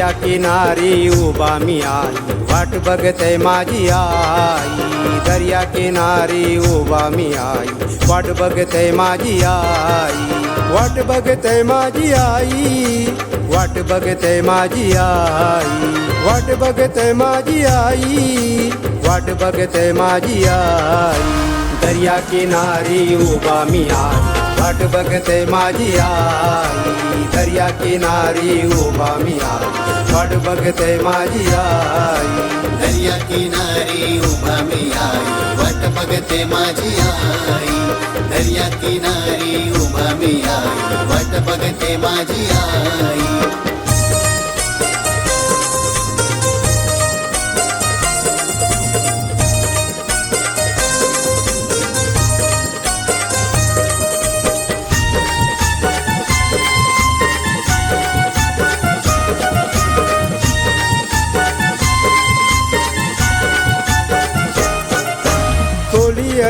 दर्या किनारी उभा मी आई, वाट बघते माझी आई. दर्या किनारी उभा मी आई, वाट बघते माझी आई. वाट बघते माझी आई, वाट बघते माझी आई. वाट बघते माझी आई, वाट बघते माझी आई. दर्या किनारी उभा मी आई, वाट बघते माझी आई. दर्या किनारी उभा मी आई, वाट बघते माझी आई. दर्या किनारी उभा मी आई, वाट बघते माझी आई. दर्या किनारी उभा मी आई, वाट बघते माझी आई.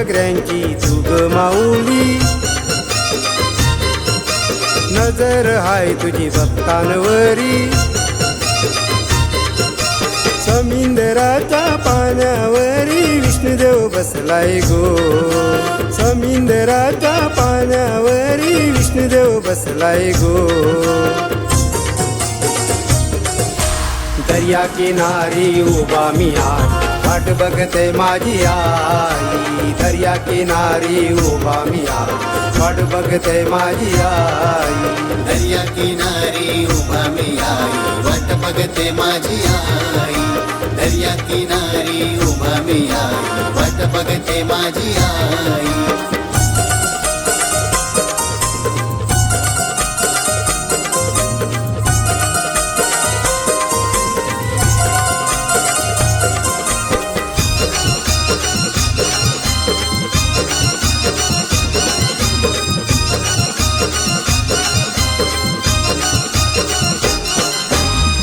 अग्र्यांची तुग माऊली, नजर हाय तुझी भक्तांवरी. समुद्राच्या पाण्यावरी विष्णुदेव बसलाय गो. समुद्राच्या पाण्यावरी विष्णुदेव बसलाय गो. दर्या किनारी उभा मी आई, वाट बघते माझी आई. दर्या किनारी उभा मी आई, वाट बघते माझी आई. दर्या किनारी उभा मी आई, वाट बघते माझी आई. दर्या किनारी उभा मी आई, वाट बघते माझी आई.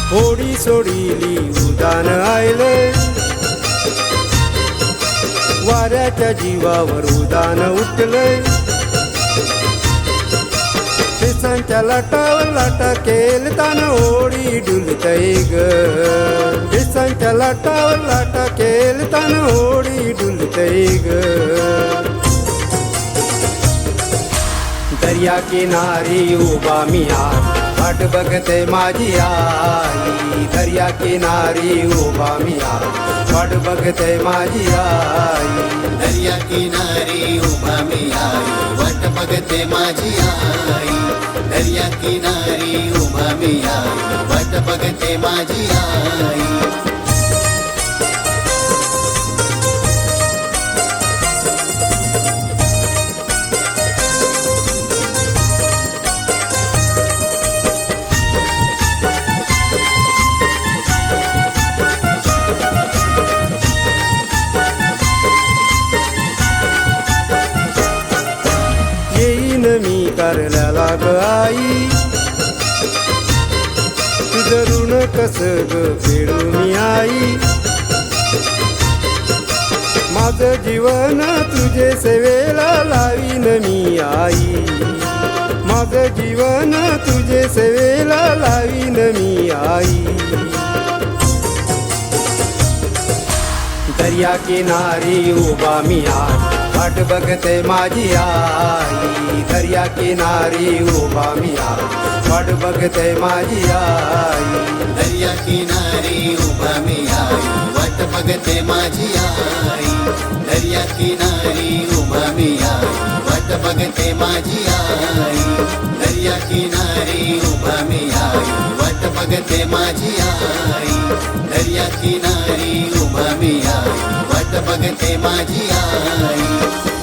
होडी सोडीली उदान आयले, वाऱ्याच्या जीवावर उदान उठले. बेसांच्या लाटावर लाटा केलतान होडी डुलतय ग. बेसांच्या लाटावर लाटा केलतान होडी डुलतय ग. दर्या किनारी उभा मी आई, वाट बघते माझी आई. दर्या किनारी उभा मी आई, वाट बघते माझी आई. दर्या किनारी उभा मी आई, वाट बघते माझी आई. दर्या किनारी उभा मी आई, वाट बघते माझी आई. मी करल्याला ग आई, तुझं ऋण कस ग फेडू मी आई. माझं जीवन तुझे सेवेला लावीन मी आई. माझं जीवन तुझे सेवेला लावीन मी आई. दर्या किनारी उभा मी आई, वाट बघते माझी आई. दर्या किनारी उभा मी आई, वाट बघते माझी आई. दर्या किनारी उभा मी आई, वाट बघते माझी आई. दर्या किनारी उभा मी आई, वाट बघते माझी आई. दर्या किनारी उभा मी आई, वाट बघते माझी आई. दर्या किनारी उभा मी आई, वाट बघते माझी आई.